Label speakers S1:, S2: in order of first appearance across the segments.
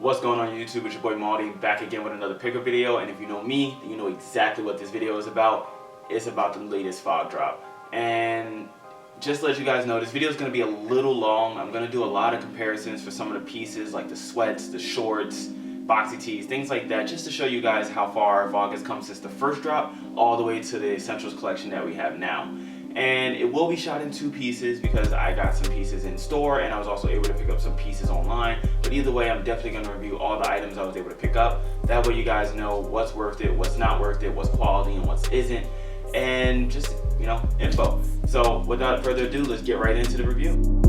S1: What's going on YouTube? It's your boy MaladeeN back again with another pickup video, and if you know me, you know exactly what this video is about. It's about the latest fog drop. And just to let you guys know, this video is going to be a little long. I'm going to do a lot of comparisons for some of the pieces like the sweats, the shorts, boxy tees, things like that, just to show you guys how far fog has come since the first drop all the way to the Essentials collection that we have now. And it will be shot in 2 pieces because I got some pieces in store and I was also able to pick up some pieces online. But either way, I'm definitely going to review all the items I was able to pick up. That way you guys know what's worth it, what's not worth it, what's quality and what isn't, and just, you know, info. So without further ado, let's get right into the review.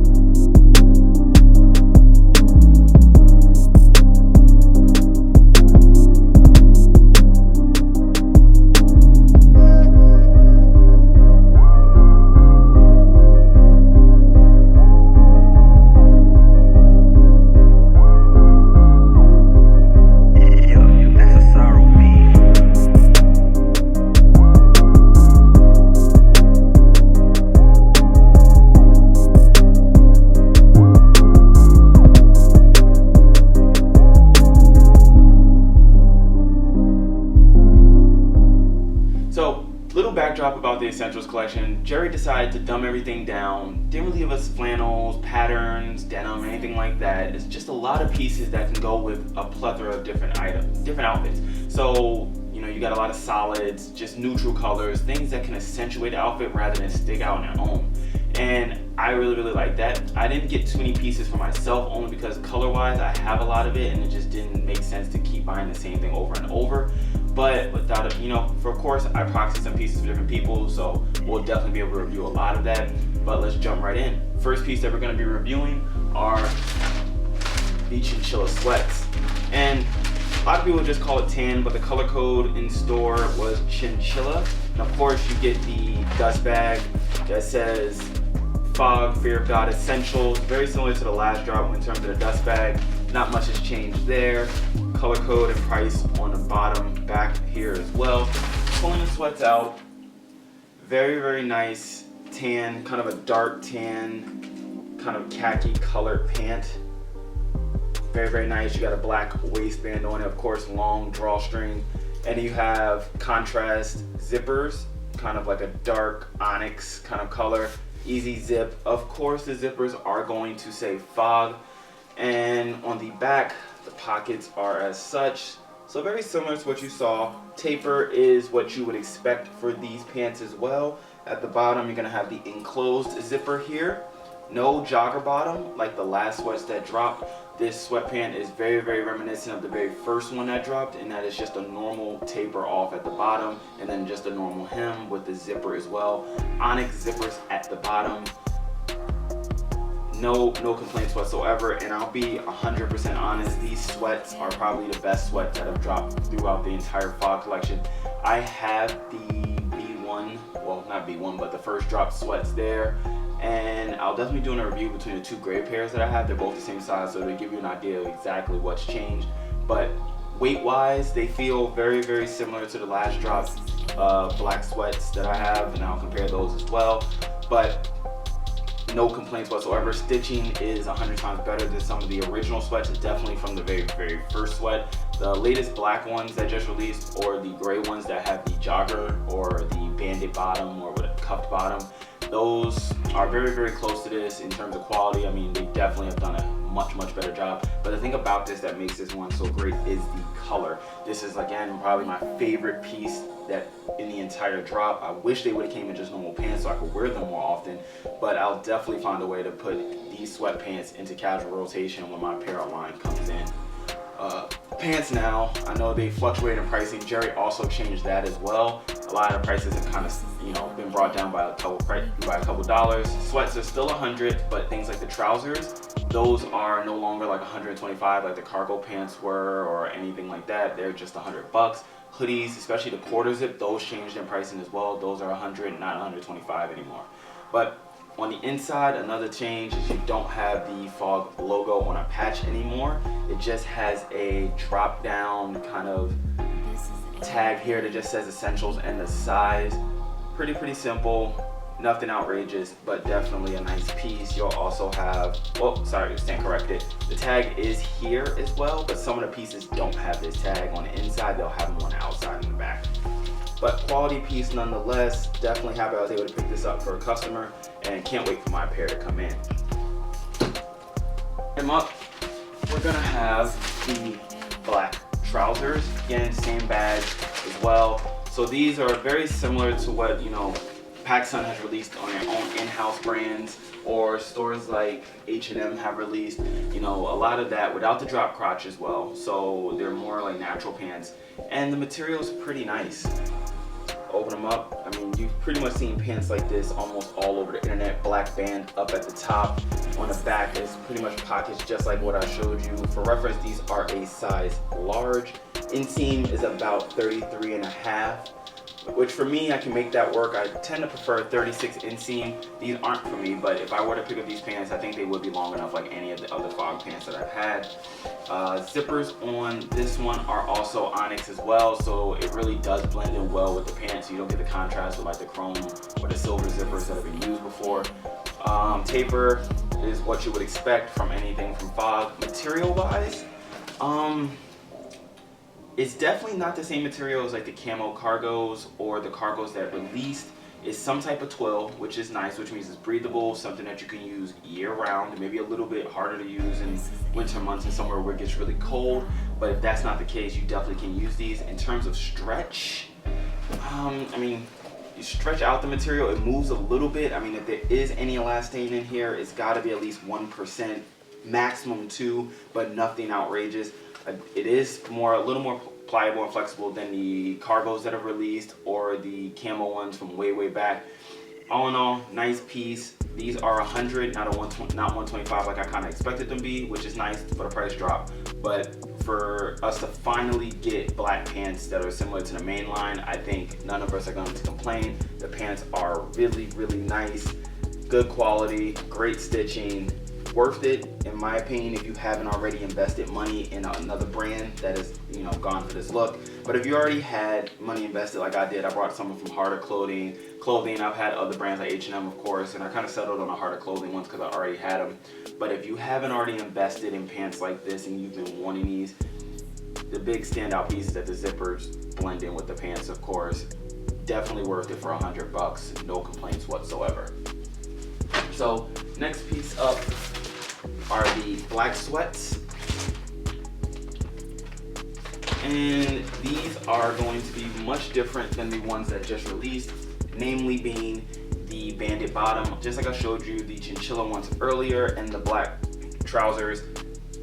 S1: Backdrop about the Essentials collection. Jerry decided to dumb everything down, didn't really give us flannels, patterns, denim, anything like that. It's just a lot of pieces that can go with a plethora of different items, different outfits. So, you know, you got a lot of solids, just neutral colors, things that can accentuate the outfit rather than stick out on their own. And I really like that. I didn't get too many pieces for myself only because color-wise I have a lot of it and it just didn't make sense to keep buying the same thing over and over. But without it, you know, for of course I proxied some pieces for different people, so we'll definitely be able to review a lot of that. But let's jump right in. First piece that we're going to be reviewing are the Chinchilla sweats. And a lot of people just call it tan, but the color code in store was Chinchilla. And of course you get the dust bag that says Fog, Fear of God Essentials. Very similar to the last drop in terms of the dust bag. Not much has changed there. Color code and price on the bottom back here as well. Pulling the sweats out. Very nice tan, kind of a dark tan, kind of khaki colored pant. Very nice. You got a black waistband on it, of course, long drawstring. And you have contrast zippers, kind of like a dark onyx kind of color. Easy zip. Of course, the zippers are going to say fog. And on the back, the pockets are as such. So very similar to what you saw. Taper is what you would expect for these pants as well. At the bottom, you're going to have the enclosed zipper here. No jogger bottom like the last sweats that dropped. This sweatpant is very reminiscent of the very first one that dropped, and that is just a normal taper off at the bottom and then just a normal hem with the zipper as well. Onyx zippers at the bottom. No complaints whatsoever, and I'll be 100% honest, these sweats are probably the best sweats that have dropped throughout the entire fog collection. I have the B1, well not B1, but the first drop sweats there, and I'll definitely be doing a review between the 2 gray pairs that I have. They're both the same size, so to give you an idea of exactly what's changed. But weight wise, they feel very similar to the last drop black sweats that I have, and I'll compare those as well. But no complaints whatsoever. Stitching is 100 times better than some of the original sweats, definitely from the very first sweat. The latest black ones that just released, or the gray ones that have the jogger or the banded bottom or with a cuffed bottom, those are very close to this in terms of quality. I mean, they definitely have done a much better job. But the thing about this that makes this one so great is the color. This is again probably my favorite piece that in the entire drop. I wish they would have came in just normal pants so I could wear them more often, but I'll definitely find a way to put these sweatpants into casual rotation when my apparel line comes in. Pants now, I know they fluctuate in pricing. Jerry also changed that as well. A lot of prices have kind of, you know, been brought down by a couple dollars. Sweats are still 100, but things like the trousers, those are no longer like 125 like the cargo pants were or anything like that. They're just 100 bucks. Hoodies, especially the quarter zip, those changed in pricing as well. Those are 100, not 125 anymore. But on the inside, another change is you don't have the Fog logo on a patch anymore. It just has a drop down kind of tag here that just says Essentials and the size. Pretty simple. Nothing outrageous, but definitely a nice piece. You'll also have, oh, sorry, stand corrected. The tag is here as well, but some of the pieces don't have this tag on the inside. They'll have them on the outside and the back. But quality piece nonetheless. Definitely happy I was able to pick this up for a customer, and can't wait for my pair to come in. Up, we're gonna have the black trousers. Again, same bag as well. So these are very similar to what, you know, Pacsun has released on their own in-house brands, or stores like H&M have released, you know, a lot of that without the drop crotch as well. So they're more like natural pants, and the material is pretty nice. Open them up. I mean, you've pretty much seen pants like this almost all over the internet. Black band up at the top. On the back is pretty much pockets just like what I showed you. For reference, these are a size large. Inseam is about 33 and a half, which for me, I can make that work. I tend to prefer 36 inseam. These aren't for me, but if I were to pick up these pants, I think they would be long enough like any of the other fog pants that I've had. Zippers on this one are also onyx as well, so it really does blend in well with the pants. You don't get the contrast with like the chrome or the silver zippers that have been used before. Taper is what you would expect from anything from fog. Material wise, it's definitely not the same material as like the camo cargos or the cargos that released. It's some type of twill, which is nice, which means it's breathable, something that you can use year round. Maybe a little bit harder to use in winter months and somewhere where it gets really cold, but if that's not the case, you definitely can use these. In terms of stretch, I mean, you stretch out the material, it moves a little bit. I mean, if there is any elastane in here, it's got to be at least 1%, maximum 2%, but nothing outrageous. It is a little more pliable and flexible than the cargos that have released or the camo ones from way back. All in all, nice piece. These are 100, not 125 like I kind of expected them to be, which is nice for the price drop. But for us to finally get black pants that are similar to the main line, I think none of us are going to complain. The pants are really nice, good quality, great stitching. Worth it, in my opinion, if you haven't already invested money in another brand that is, you know, gone for this look. But if you already had money invested like I did, I brought some from Harder Clothing. I've had other brands like H&M, of course, and I kind of settled on the Harder Clothing ones because I already had them. But if you haven't already invested in pants like this and you've been wanting these, the big standout piece is that the zippers blend in with the pants, of course. Definitely worth it for $100, no complaints whatsoever. So next piece up are the black sweats, and these are going to be much different than the ones that just released, namely being the banded bottom, just like I showed you the Chinchilla ones earlier, and the black trousers.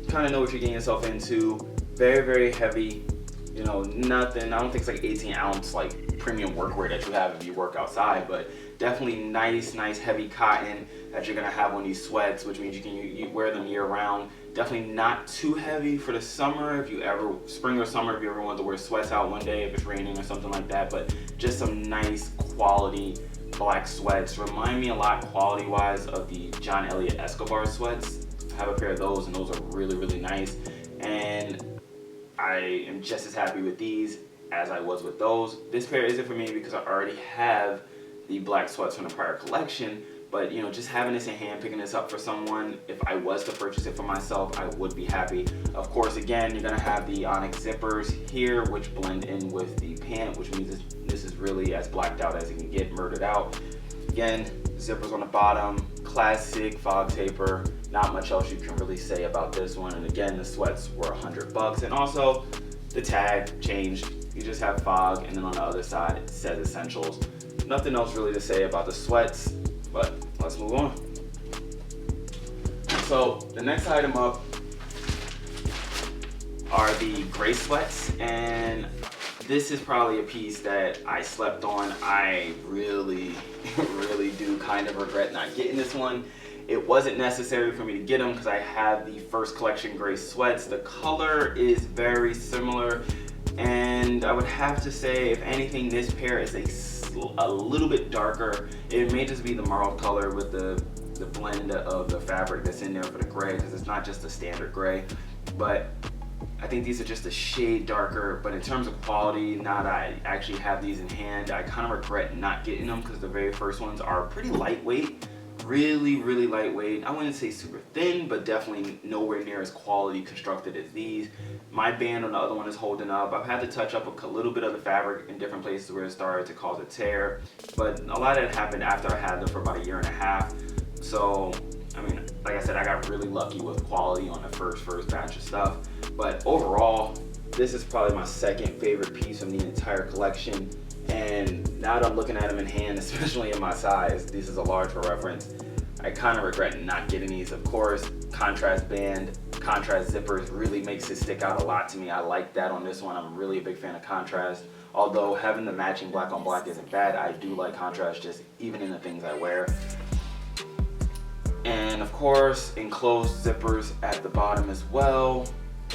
S1: Kind of know what you're getting yourself into. Very heavy, you know, nothing, I don't think it's like 18 ounce like premium workwear that you have if you work outside, but definitely nice heavy cotton that you're gonna have on these sweats, which means you can wear them year round. Definitely not too heavy for the summer, if you ever, spring or summer, if you ever want to wear sweats out one day if it's raining or something like that. But just some nice quality black sweats. Remind me a lot quality wise of the John Elliott Escobar sweats. I have a pair of those, and those are really nice, and I am just as happy with these as I was with those. This pair isn't for me because I already have the black sweats from the prior collection, but you know, just having this in hand, picking this up for someone, if I was to purchase it for myself, I would be happy. Of course, again, you're gonna have the onyx zippers here, which blend in with the pant, which means this is really as blacked out as it can get, murdered out. Again, zippers on the bottom, classic fog taper. Not much else you can really say about this one. And again, the sweats were $100, and also the tag changed. You just have fog, and then on the other side it says essentials. Nothing else really to say about the sweats, but let's move on. So the next item up are the gray sweats, and this is probably a piece that I slept on. I really do kind of regret not getting this one. It wasn't necessary for me to get them because I have the first collection gray sweats. The color is very similar, and I would have to say, if anything, this pair is a little bit darker. It may just be the marl color with the blend of the fabric that's in there for the gray, because it's not just a standard gray. But I think these are just a shade darker, but in terms of quality, now that I actually have these in hand, I kind of regret not getting them because the very first ones are pretty lightweight, really lightweight. I wouldn't say super thin, but definitely nowhere near as quality constructed as these. My band on the other one is holding up. I've had to touch up a little bit of the fabric in different places where it started to cause a tear, but a lot of it happened after I had them for about 1.5 years. So, I mean, like I said, I got really lucky with quality on the first batch of stuff. But overall, this is probably my second favorite piece from the entire collection. And now that I'm looking at them in hand, especially in my size, this is a large for reference, I kind of regret not getting these. Of course, contrast band, contrast zippers really makes it stick out a lot to me. I like that on this one. I'm really a big fan of contrast. Although having the matching black on black isn't bad, I do like contrast just even in the things I wear. And of course, enclosed zippers at the bottom as well.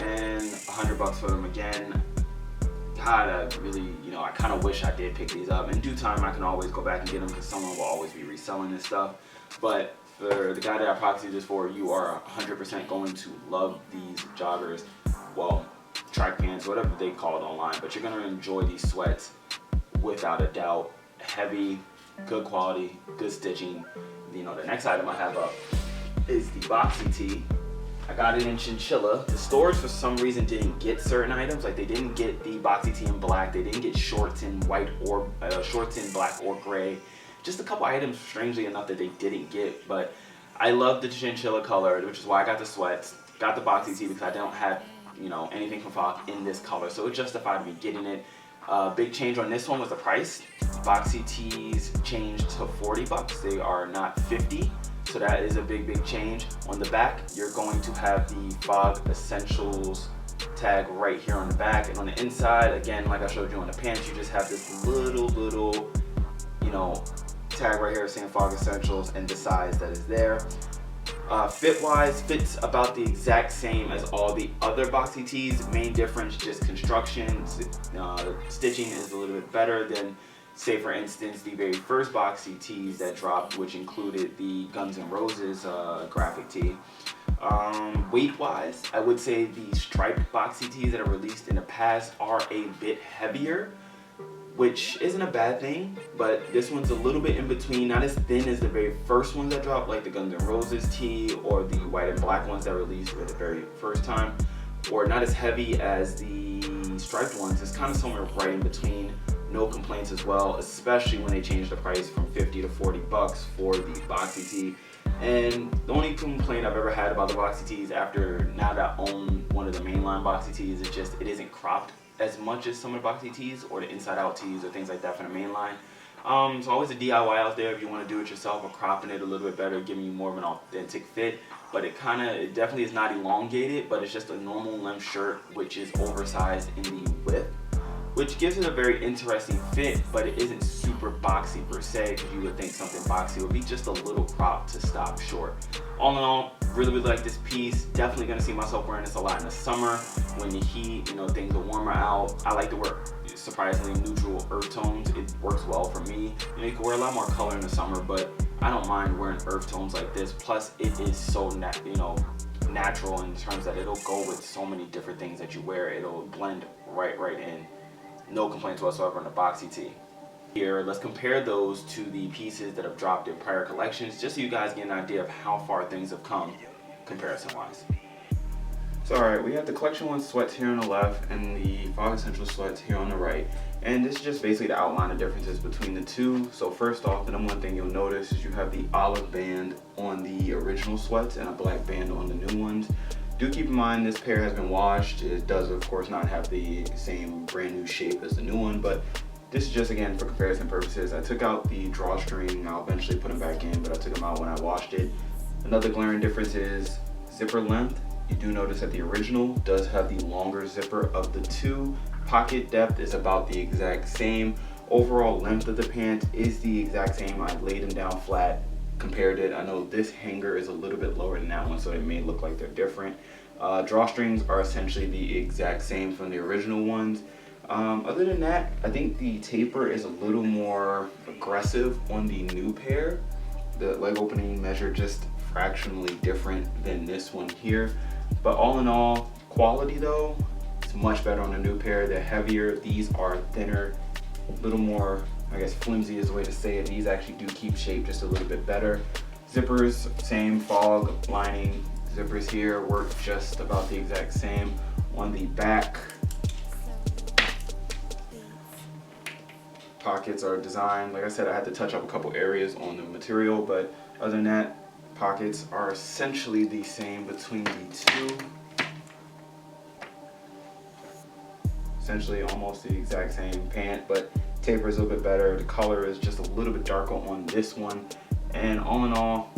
S1: And $100 for them again. God, I really, I kind of wish I did pick these up. In due time, I can always go back and get them because someone will always be reselling this stuff. But for the guy that I proxied this for, you are 100% going to love these joggers. Well, track pants, whatever they call it online. But you're going to enjoy these sweats without a doubt. Heavy, good quality, good stitching. The next item I have up is the Boxy T. I got it in Chinchilla. The stores for some reason didn't get certain items. Like they didn't get the Boxy T in black. They didn't get shorts in white or shorts in black or gray. Just a couple items, strangely enough, that they didn't get. But I love the Chinchilla color, which is why I got the sweats. Got the Boxy T because I don't have anything from Fox in this color, so it justified me getting it. Big change on this one was the price. Boxy Tees changed to $40. They are not $50. So that is a big change. On the back, you're going to have the Pacsun Essentials tag right here on the back. And on the inside, again, like I showed you on the pants, you just have this little, tag right here saying Pacsun Essentials and the size that is there. Fit-wise, fits about the exact same as all the other Boxy Tees. Main difference, just construction. Stitching is a little bit better than, say for instance, the very first Boxy Tees that dropped, which included the Guns N' Roses graphic tee. Weight-wise, I would say the striped Boxy Tees that are released in the past are a bit heavier, which isn't a bad thing, but this one's a little bit in between, not as thin as the very first ones that dropped, like the Guns N' Roses tee or the white and black ones that released for the very first time, or not as heavy as the striped ones. It's kind of somewhere right in between. No complaints as well, especially when they changed the price from $50 to $40 for the Boxy T. And the only complaint I've ever had about the Boxy Tees after now that I own one of the mainline Boxy Tees is just it isn't cropped as much as some of the Boxy Tees or the inside out tees or things like that for the mainline. So always a DIY out there if you want to do it yourself or cropping it a little bit better, giving you more of an authentic fit. But it definitely is not elongated, but it's just a normal length shirt which is oversized in the width, which gives it a very interesting fit, but it isn't super boxy per se, because you would think something boxy would be just a little cropped to stop short. All in all, really like this piece. Definitely gonna see myself wearing this a lot in the summer when the heat, things are warmer out. I like to wear surprisingly neutral earth tones. It works well for me. You can wear a lot more color in the summer, but I don't mind wearing earth tones like this. Plus, it is so natural in terms that it'll go with so many different things that you wear. It'll blend right in. No complaints whatsoever on the Boxy T. Here, let's compare those to the pieces that have dropped in prior collections, just so you guys get an idea of how far things have come comparison-wise. So alright, we have the Collection 1 sweats here on the left and the Pacsun Essentials sweats here on the right. And this is just basically to outline the differences between the two. So first off, the number one thing you'll notice is you have the olive band on the original sweats and a black band on the new ones. Do keep in mind this pair has been washed. It does of course not have the same brand new shape as the new one, but this is just again for comparison purposes. I took out the drawstring. I'll eventually put them back in, but I took them out when I washed it. Another glaring difference is zipper length. You do notice that the original does have the longer zipper of the two. Pocket depth is about the exact same. Overall length of the pant is the exact same. I laid them down flat, compared it. I know this hanger is a little bit lower than that one, so it may look like they're different. Drawstrings are essentially the exact same from the original ones. Other than that, I think the taper is a little more aggressive on the new pair. The leg opening measure just fractionally different than this one here. But all in all, quality though,
S2: It's much better on the new pair. They're heavier. These are thinner, a little more, I guess flimsy is the way to say it. These actually do keep shape just a little bit better. Zippers, same fog lining. Zippers here work just about the exact same. On the back, pockets are designed, like I said, I had to touch up a couple areas on the material, but other than that, pockets are essentially the same between the two. Essentially almost the exact same pant, but taper is a little bit better. The color is just a little bit darker on this one. And all in all,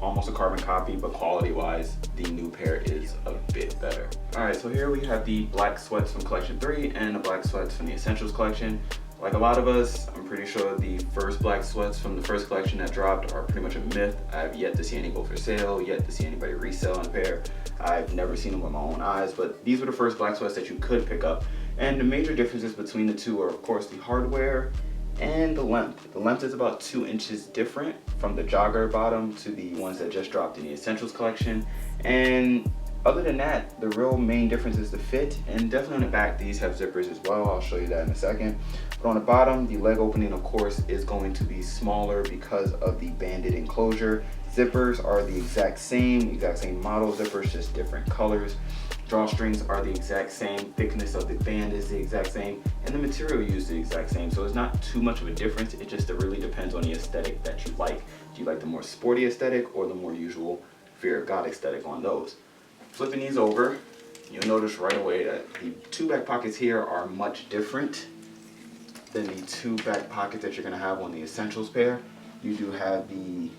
S2: almost a carbon copy, but quality wise, the new pair is a bit better. All right, so here we have the black sweats from collection 3 and the black sweats from the Essentials collection. Like a lot of us, I'm pretty sure the first black sweats from the first collection that dropped are pretty much a myth. I've yet to see any go for sale, yet to see anybody resell a pair. I've never seen them with my own eyes, but these were the first black sweats that you could pick up. And the major differences between the two are, of course, the hardware and the length. The length is about 2 inches different from the jogger bottom to the ones that just dropped in the Essentials collection. And other than that, the real main difference is the fit, and definitely on the back, these have zippers as well. I'll show you that in a second. But on the bottom, the leg opening, of course, is going to be smaller because of the banded enclosure. Zippers are the exact same model zippers, just different colors. Drawstrings are the exact same, thickness of the band is the exact same, and the material used is the exact same. So it's not too much of a difference. It just really depends on the aesthetic that you like. Do you like the more sporty aesthetic or the more usual Fear of God aesthetic on those? Flipping these over, you'll notice right away that the 2 back pockets here are much different than the 2 back pockets that you're gonna have on the Essentials pair. You do have the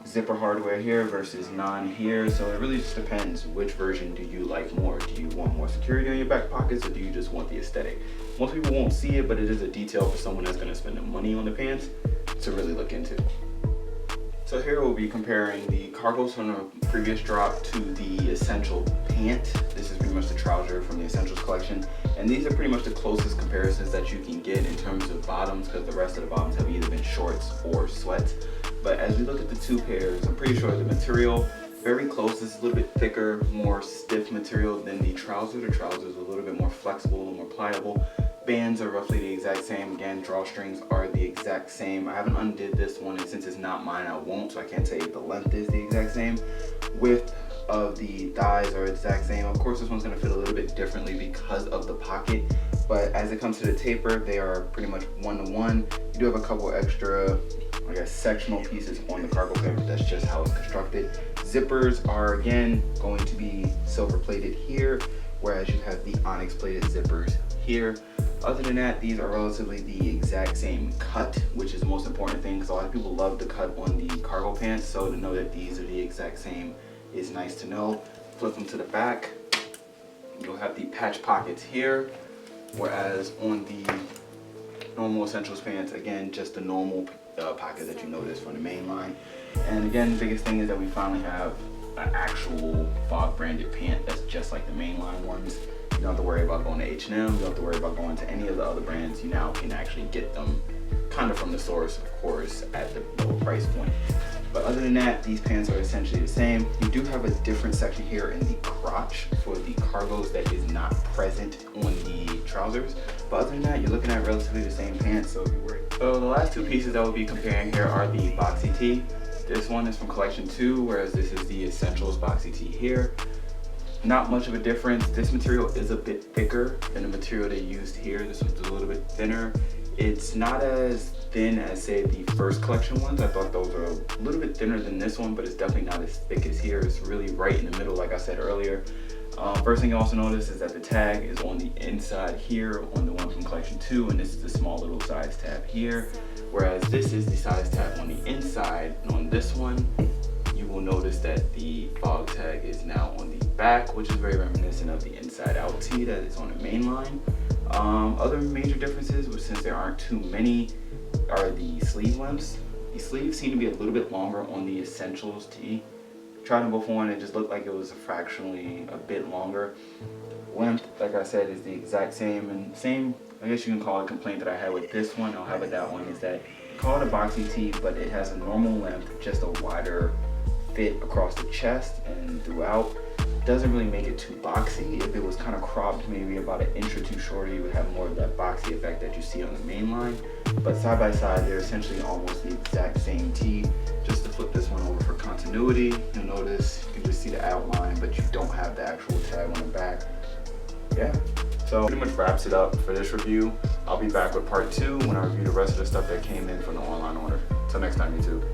S2: zipper hardware here versus none here, so it really just depends which version do you like more. Do you want more security on your back pockets, or do you just want the aesthetic? Most people won't see it, but it is a detail for someone that's gonna spend the money on the pants to really look into. So here we'll be comparing the cargos from the previous drop to the Essential pant. This is pretty much the trouser from the Essentials collection. And these are pretty much the closest comparisons that you can get in terms of bottoms, because the rest of the bottoms have either been shorts or sweats. But as we look at the 2 pairs, I'm pretty sure the material, very close. This is a little bit thicker, more stiff material than the trouser. The trouser is a little bit more flexible, a little more pliable. Bands are roughly the exact same. Again, drawstrings are the exact same. I haven't undid this one, and since it's not mine, I won't, so I can't tell you if the length is the exact same. Width of the thighs are the exact same. Of course, this one's gonna fit a little bit differently because of the pocket, but as it comes to the taper, they are pretty much 1-to-1. You do have a couple extra, I guess, sectional pieces on the cargo pair, but that's just how it's constructed. Zippers are, again, going to be silver plated here, whereas you have the onyx plated zippers here. Other than that, these are relatively the exact same cut, which is the most important thing, because a lot of people love the cut on the cargo pants, so to know that these are the exact same is nice to know. Flip them to the back, you'll have the patch pockets here, whereas on the normal Essentials pants, again, just the normal pocket that you notice from the main line. And again, the biggest thing is that we finally have an actual fog branded pant that's just like the mainline ones. You don't have to worry about going to H&M, you don't have to worry about going to any of the other brands. You now can actually get them kind of from the source, of course, at the lower price point. But other than that, these pants are essentially the same. You do have a different section here in the crotch for the cargos that is not present on the trousers. But other than that, you're looking at relatively the same pants, so be worried. So the last 2 pieces that we'll be comparing here are the Boxy T. This one is from collection 2, whereas this is the Essentials Boxy T here. Not much of a difference. This material is a bit thicker than the material they used here. This one's a little bit thinner. It's not as thin as, say, the first collection ones. I thought those were a little bit thinner than this one, but it's definitely not as thick as here. It's really right in the middle, like I said earlier. First thing you also notice is that the tag is on the inside here on the one from collection 2, and this is the small little size tab here, whereas this is the size tab on the inside. And on this one, you will notice that the fog tag is now on the back, which is very reminiscent of the inside out tee that is on the main line. Other major differences, which since there aren't too many, are the sleeve lengths. The sleeves seem to be a little bit longer on the Essentials tee. Tried them before and it just looked like it was fractionally a bit longer. Length, like I said, is the exact same, and same, I guess you can call it, complaint that I had with this one, I'll have with that one, is that call it a boxy tee, but it has a normal length, just a wider fit across the chest and throughout. Doesn't really make it too boxy. If it was kind of cropped maybe about an inch or two shorter, you would have more of that boxy effect that you see on the main line. But side by side, they're essentially almost the exact same tee. Just to flip this one over for continuity, you'll notice you can just see the outline, but you don't have the actual tag on the back. Yeah, so pretty much wraps it up for this review. I'll be back with part 2 when I review the rest of the stuff that came in from the online order. Till next time, YouTube.